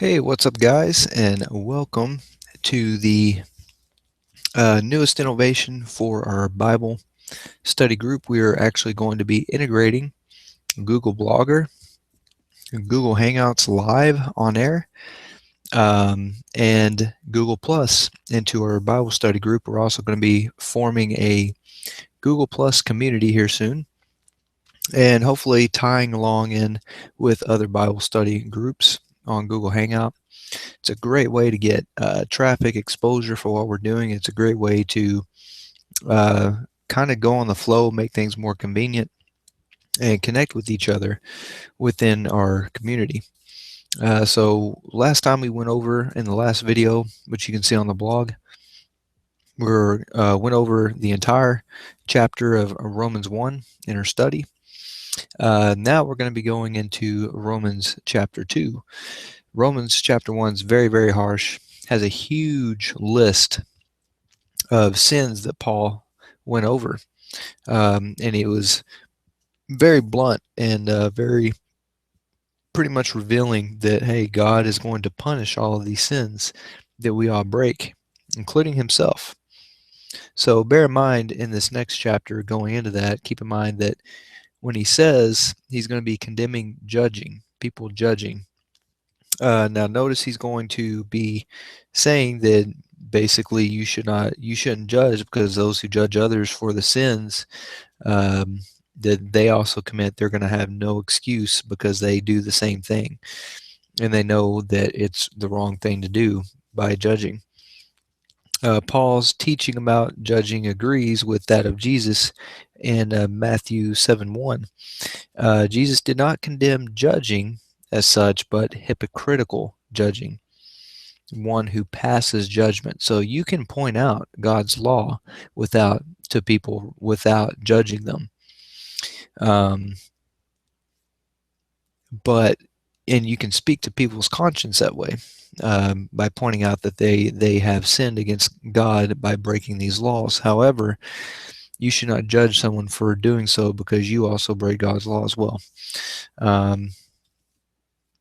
Hey, what's up, guys, and welcome to the newest innovation for our Bible study group. We are actually going to be integrating Google Blogger, Google Hangouts Live on air, and Google Plus into our Bible study group. We're also going to be forming a Google Plus community here soon, and hopefully tying along in with other Bible study groups on Google Hangout. It's a great way to get traffic exposure for what we're doing. It's a great way to uh, kind of go on the flow, make things more convenient, and connect with each other within our community. So last time we went over in the last video, which you can see on the blog, we went over the entire chapter of Romans 1 in our study. Now we're going to be going into Romans chapter 2. Romans chapter 1 is very, very harsh, has a huge list of sins that Paul went over. And it was very blunt and very pretty much revealing that, hey, God is going to punish all of these sins that we all break, including himself. So bear in mind in this next chapter going into that, keep in mind that when he says he's going to be condemning judging, people judging, now notice he's going to be saying that basically you shouldn't judge because those who judge others for the sins um, that they also commit, they're going to have no excuse because they do the same thing and they know that it's the wrong thing to do by judging. Paul's teaching about judging agrees with that of Jesus in Matthew 7:1. Jesus did not condemn judging as such, but hypocritical judging, one who passes judgment. So you can point out God's law to people without judging them. Um, but and you can speak to people's conscience that way by pointing out that they have sinned against God by breaking these laws. However, you should not judge someone for doing so because you also break God's law as well. Um,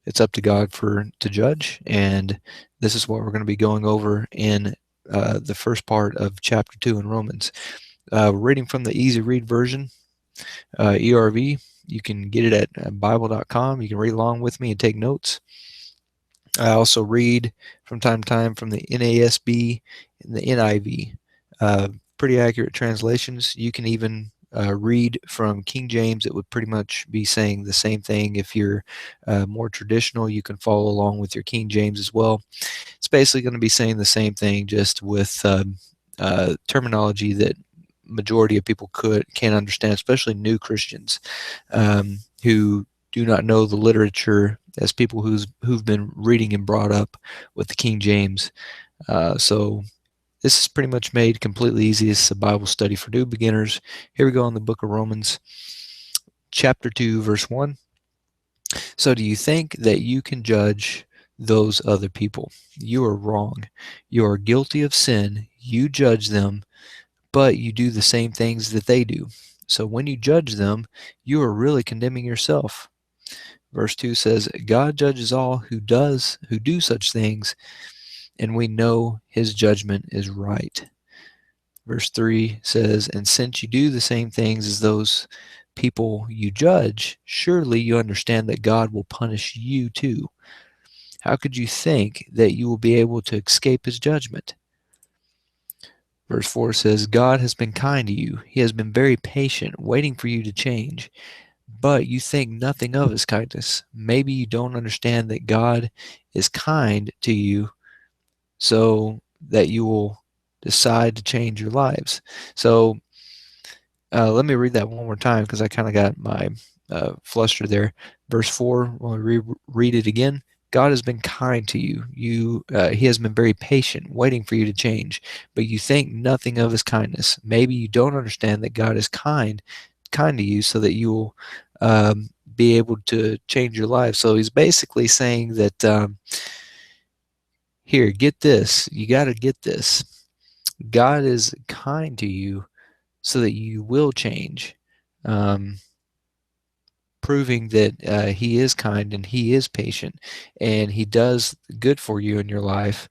it's up to God to judge, and this is what we're going to be going over in the first part of chapter 2 in Romans. Reading from the easy read version, ERV. You can get it at Bible.com. You can read along with me and take notes. I also read from time to time from the NASB and the NIV. Pretty accurate translations. You can even read from King James. It would pretty much be saying the same thing. If you're more traditional, you can follow along with your King James as well. It's basically going to be saying the same thing, just with terminology that majority of people can't understand, especially new Christians who do not know the literature as people who've been reading and brought up with the King James. So this is pretty much made completely easy. It's a Bible study for new beginners. Here we go in the book of Romans, chapter 2, verse 1. So do you think that you can judge those other people? You are wrong. You are guilty of sin. You judge them, but you do the same things that they do. So when you judge them, you are really condemning yourself. Verse 2 says, God judges all who do such things, and we know his judgment is right. Verse 3 says, and since you do the same things as those people you judge, surely you understand that God will punish you too. How could you think that you will be able to escape his judgment? Verse 4 says, God has been kind to you. He has been very patient, waiting for you to change. But you think nothing of his kindness. Maybe you don't understand that God is kind to you so that you will decide to change your lives. So let me read that one more time because I kind of got my flustered there. Verse 4, when we read it again, God has been kind to you. He has been very patient, waiting for you to change. But you think nothing of his kindness. Maybe you don't understand that God is kind to you so that you will be able to change your life. So he's basically saying that here, get this. You got to get this. God is kind to you so that you will change. Um, proving that he is kind and he is patient and he does good for you in your life,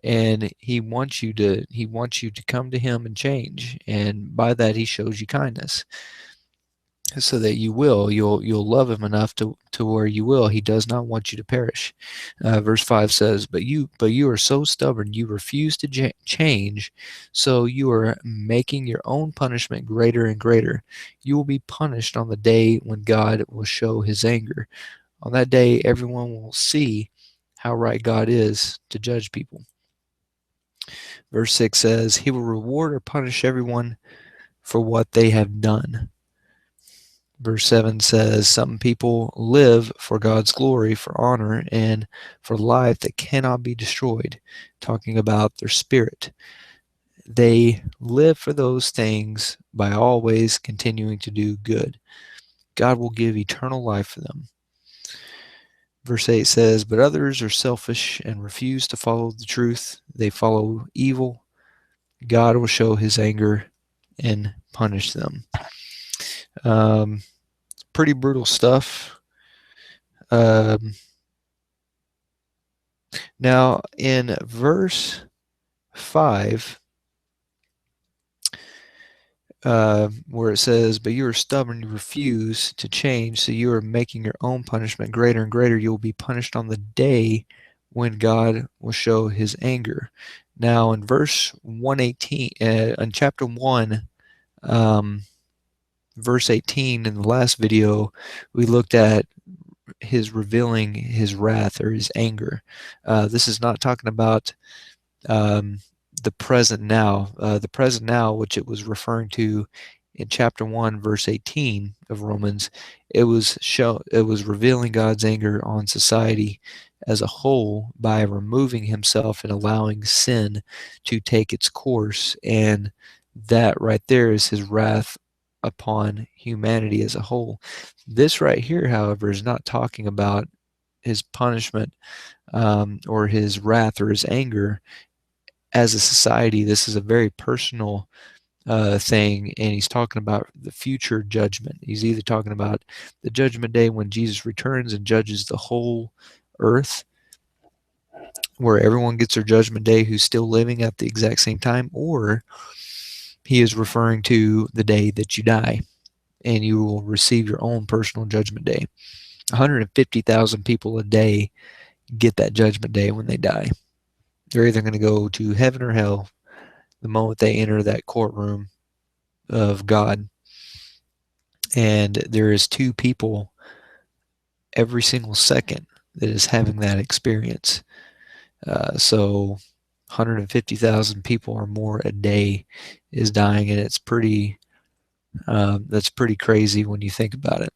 and he wants you to come to him and change, and by that he shows you kindness so that you'll love him enough to where you will. He does not want you to perish. Verse 5 says, but you are so stubborn, you refuse to change, so you are making your own punishment greater and greater. You will be punished on the day when God will show his anger. On that day, everyone will see how right God is to judge people. Verse 6 says, he will reward or punish everyone for what they have done. Verse 7 says, some people live for God's glory, for honor, and for life that cannot be destroyed, talking about their spirit. They live for those things by always continuing to do good. God will give eternal life for them. Verse 8 says, but others are selfish and refuse to follow the truth. They follow evil. God will show his anger and punish them. Pretty brutal stuff. Now, in verse 5, where it says, but you are stubborn, you refuse to change, so you are making your own punishment greater and greater. You will be punished on the day when God will show his anger. Now, in verse 118, in chapter 1, verse 18, in the last video, we looked at his revealing his wrath or his anger. This is not talking about the present now. The present now, which it was referring to in chapter 1, verse 18 of Romans, it was revealing God's anger on society as a whole by removing himself and allowing sin to take its course. And that right there is his wrath upon humanity as a whole. This right here, however, is not talking about his punishment or his wrath or his anger as a society. This is a very personal thing, and he's talking about the future judgment. He's either talking about the judgment day when Jesus returns and judges the whole earth, where everyone gets their judgment day who's still living at the exact same time, or he is referring to the day that you die and you will receive your own personal judgment day. 150,000 people a day get that judgment day when they die. They're either going to go to heaven or hell the moment they enter that courtroom of God. And there is 2 people every single second that is having that experience. So 150,000 people or more a day is dying, and it's pretty that's pretty crazy when you think about it.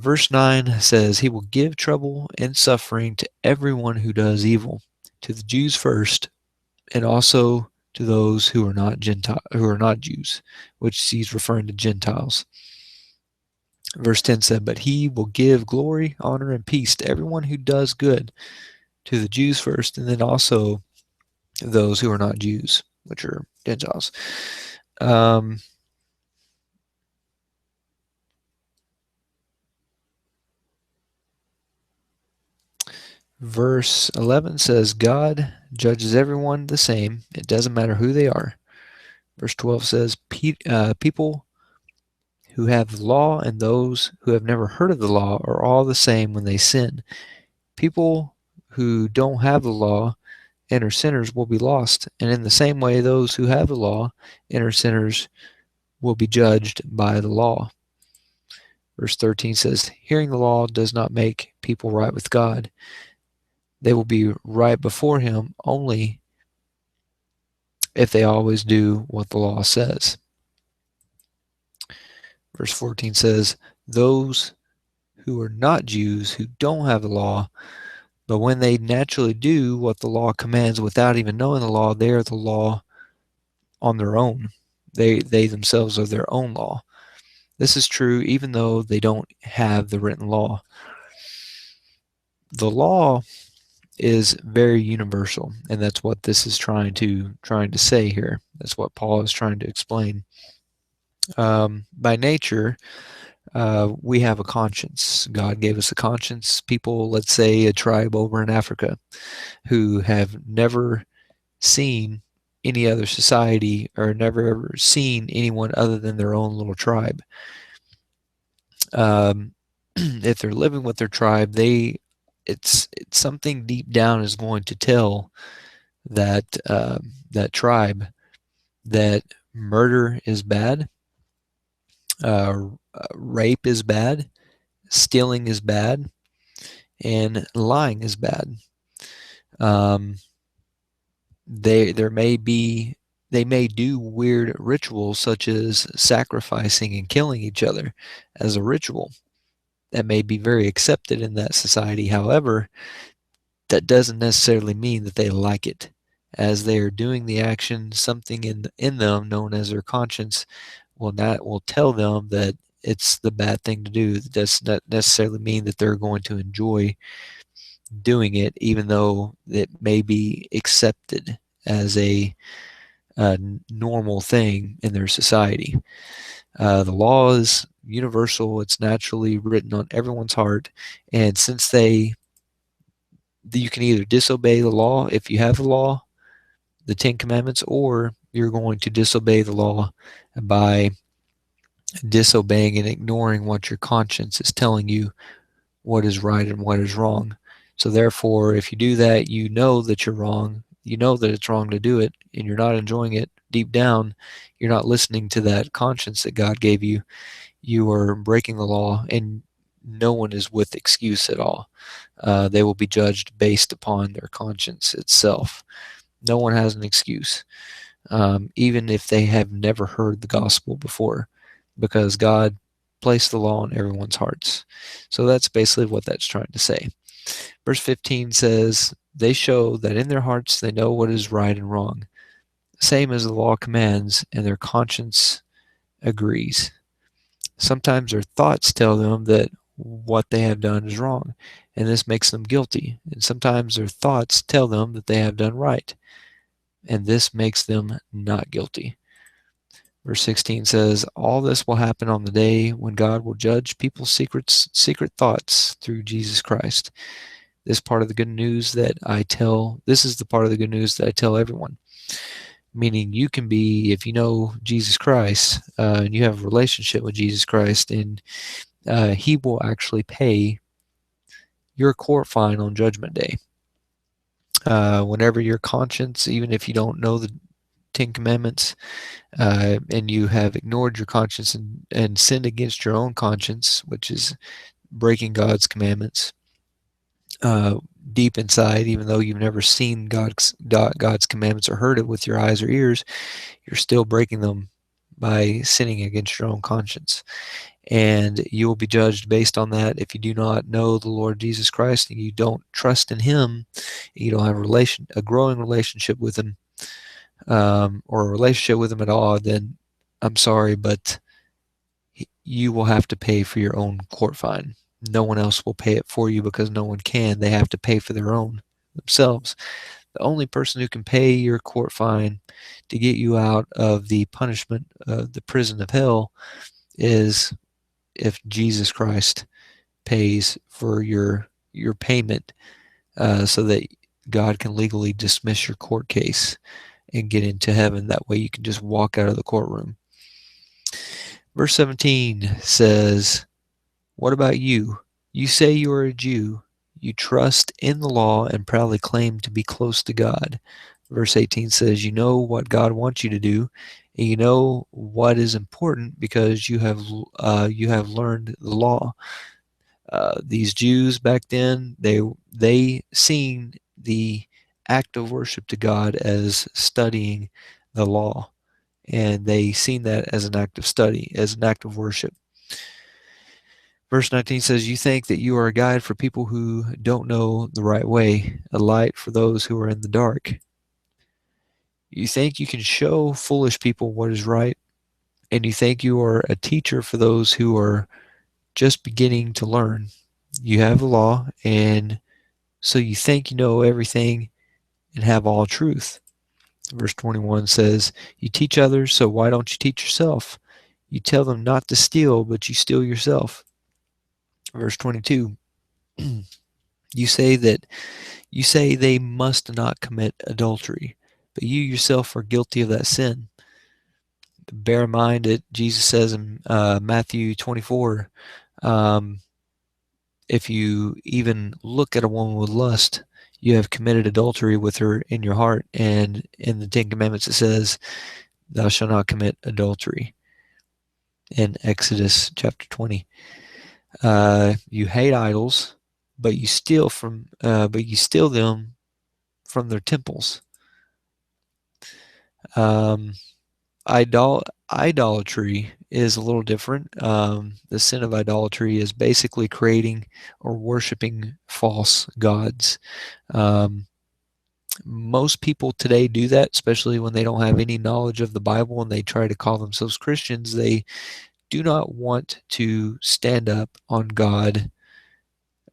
Verse 9 says, he will give trouble and suffering to everyone who does evil, to the Jews first, and also to those who are not Jews, which he's referring to Gentiles. Verse 10 said, but he will give glory, honor, and peace to everyone who does good, to the Jews first, and then also those who are not Jews, which are Gentiles. Verse 11 says, God judges everyone the same. It doesn't matter who they are. Verse 12 says, people who have the law and those who have never heard of the law are all the same when they sin. People who don't have the law and are sinners will be lost. And in the same way, those who have the law and are sinners will be judged by the law. Verse 13 says, hearing the law does not make people right with God. They will be right before him only if they always do what the law says. Verse 14 says, those who are not Jews, who don't have the law, but when they naturally do what the law commands without even knowing the law, they are the law on their own. They themselves are their own law. This is true even though they don't have the written law. The law is very universal, and that's what this is trying to say here. That's what Paul is trying to explain. By nature, We have a conscience. God gave us a conscience. People, let's say a tribe over in Africa, who have never seen any other society or never ever seen anyone other than their own little tribe. If they're living with their tribe, it's something deep down is going to tell that that tribe that murder is bad, rape is bad, stealing is bad, and lying is bad. Um, there may be they may do weird rituals such as sacrificing and killing each other as a ritual that may be very accepted in that society. However, that doesn't necessarily mean that they like it. As they are doing the action, something in them known as their conscience will tell them that it's the bad thing to do. That does not necessarily mean that they're going to enjoy doing it, even though it may be accepted as a normal thing in their society. The law is universal. It's naturally written on everyone's heart, and since you can either disobey the law if you have the law, the Ten Commandments, or you're going to disobey the law by disobeying and ignoring what your conscience is telling you what is right and what is wrong. So therefore, if you do that, you know that you're wrong. You know that it's wrong to do it, and you're not enjoying it deep down. You're not listening to that conscience that God gave you. You are breaking the law, and no one is with excuse at all. They will be judged based upon their conscience itself. No one has an excuse, even if they have never heard the gospel before, because God placed the law in everyone's hearts. So that's basically what that's trying to say. Verse 15 says, they show that in their hearts they know what is right and wrong, same as the law commands, and their conscience agrees. Sometimes their thoughts tell them that what they have done is wrong, and this makes them guilty. And sometimes their thoughts tell them that they have done right, and this makes them not guilty. Verse 16 says, all this will happen on the day when God will judge people's secret thoughts through Jesus Christ. This is the part of the good news that I tell everyone. Meaning you can be, if you know Jesus Christ, and you have a relationship with Jesus Christ, and he will actually pay your court fine on Judgment Day. Whenever your conscience, even if you don't know the Ten Commandments, and you have ignored your conscience and sinned against your own conscience, which is breaking God's commandments, deep inside, even though you've never seen God's commandments or heard it with your eyes or ears, you're still breaking them by sinning against your own conscience. And you will be judged based on that. If you do not know the Lord Jesus Christ and you don't trust in him, you don't have a growing relationship with him, or a relationship with him at all, then I'm sorry, but you will have to pay for your own court fine. No one else will pay it for you because no one can. They have to pay for their own themselves. The only person who can pay your court fine to get you out of the punishment of the prison of hell is if Jesus Christ pays for your payment, so that God can legally dismiss your court case and get into heaven. That way you can just walk out of the courtroom. Verse 17 says, what about you? You say you are a Jew. You trust in the law and proudly claim to be close to God. Verse 18 says, you know what God wants you to do, and you know what is important because you have learned the law. These Jews back then, they seen the act of worship to God as studying the law, and they seen that as an act of study, as an act of worship. Verse 19 says, you think that you are a guide for people who don't know the right way, a light for those who are in the dark. You think you can show foolish people what is right, and you think you are a teacher for those who are just beginning to learn. You have the law, and so you think you know everything and have all truth. Verse 21 says, you teach others, so why don't you teach yourself? You tell them not to steal, but you steal yourself. Verse 22, you say they must not commit adultery, but you yourself are guilty of that sin. Bear in mind that Jesus says in Matthew 24, if you even look at a woman with lust, you have committed adultery with her in your heart. And in the Ten Commandments, it says, thou shalt not commit adultery. In Exodus chapter 20, you hate idols, but you steal them from their temples. Idolatry is a little different. The sin of idolatry is basically creating or worshiping false gods. Most people today do that, especially when they don't have any knowledge of the Bible and they try to call themselves Christians. They do not want to stand up on God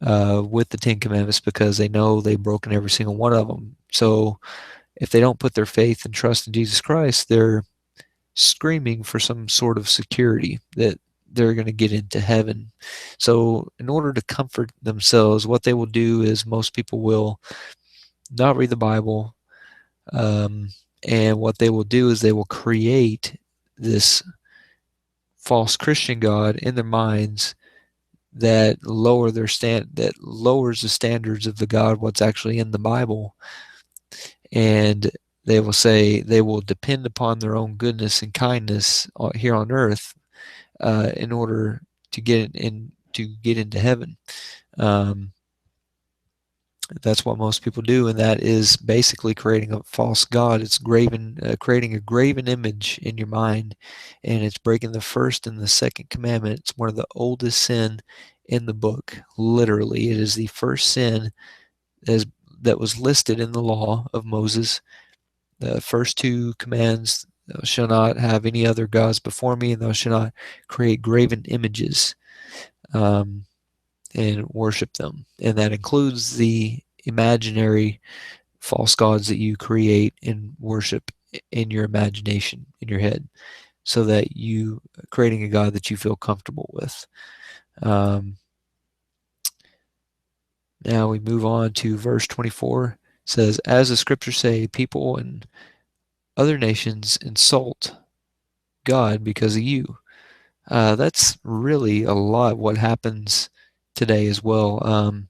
with the Ten Commandments because they know they've broken every single one of them. So if they don't put their faith and trust in Jesus Christ, they're screaming for some sort of security that they're going to get into heaven. So in order to comfort themselves, what they will do is most people will not read the Bible, and what they will do is they will create this false Christian God in their minds that lowers the standards of the God what's actually in the Bible, and they will depend upon their own goodness and kindness here on earth in order to get into heaven. That's what most people do, and that is basically creating a false god. It's creating a graven image in your mind, and it's breaking the first and the second commandment. It's one of the oldest sin in the book. Literally, it is the first sin that was listed in the law of Moses. The first two commands: thou shalt not have any other gods before me, and thou shalt not create graven images and worship them. And that includes the imaginary false gods that you create and worship in your imagination, in your head, so that you creating a God that you feel comfortable with. Now we move on to verse 24. It says, as the scriptures say, people in other nations insult God because of you. That's really a lot what happens today as well.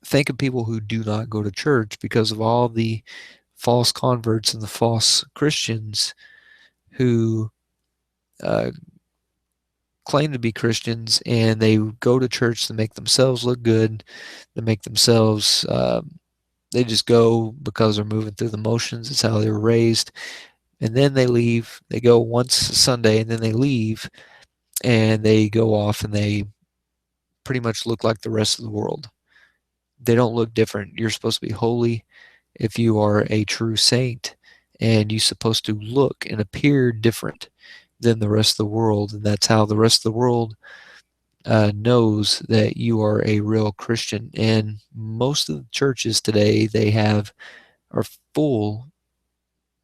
Think of people who do not go to church because of all the false converts and the false Christians who claim to be Christians, and they go to church to make themselves look good, to make themselves, they just go because they're moving through the motions. It's how they were raised. And then they leave. They go once a Sunday, and then they leave, and they go off, and they pretty much look like the rest of the world. They don't look different. You're supposed to be holy if you are a true saint, and you're supposed to look and appear different than the rest of the world, and that's how the rest of the world knows that you are a real Christian. And most of the churches today are full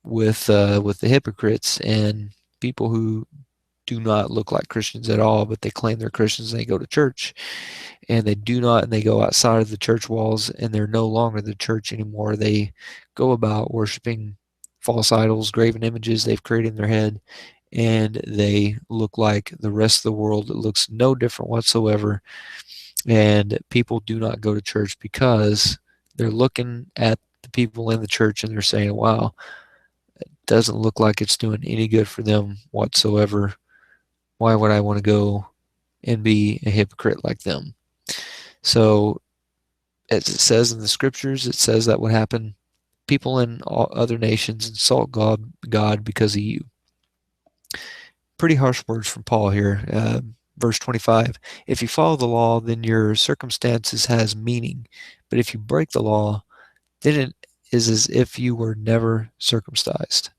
with the hypocrites and people who do not look like Christians at all, but they claim they're Christians and they go to church, and they do not, and they go outside of the church walls, and they're no longer the church anymore. They go about worshiping false idols, graven images they've created in their head, and they look like the rest of the world. It looks no different whatsoever, and people do not go to church because they're looking at the people in the church and they're saying, wow, it doesn't look like it's doing any good for them whatsoever. Why would I want to go and be a hypocrite like them? So, as it says in the scriptures, it says that would happen. People in all other nations insult God because of you. Pretty harsh words from Paul here. Verse 25, if you follow the law, then your circumstances has meaning. But if you break the law, then it is as if you were never circumcised.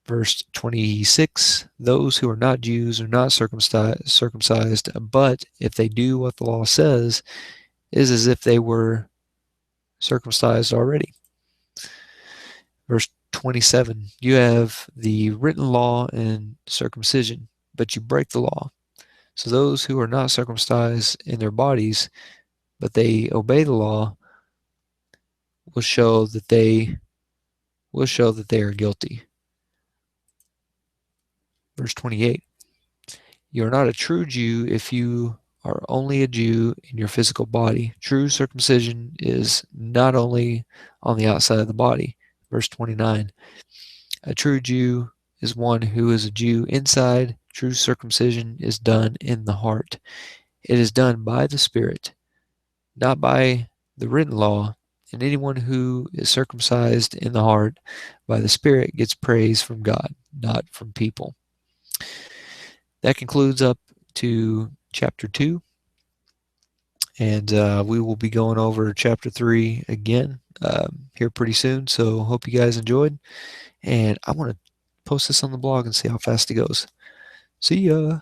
Verse 26, those who are not Jews are not circumcised, but if they do what the law says, is as if they were circumcised already. Verse 27. You have the written law and circumcision, but you break the law. So those who are not circumcised in their bodies, but they obey the law, will show that they are guilty. Verse 28. You are not a true Jew if you are only a Jew in your physical body. True circumcision is not only on the outside of the body. Verse 29. A true Jew is one who is a Jew inside. True circumcision is done in the heart. It is done by the Spirit, not by the written law. And anyone who is circumcised in the heart by the Spirit gets praise from God, not from people. That concludes up to chapter 2. And we will be going over chapter 3 again here pretty soon. So hope you guys enjoyed. And I want to post this on the blog and see how fast it goes. See ya.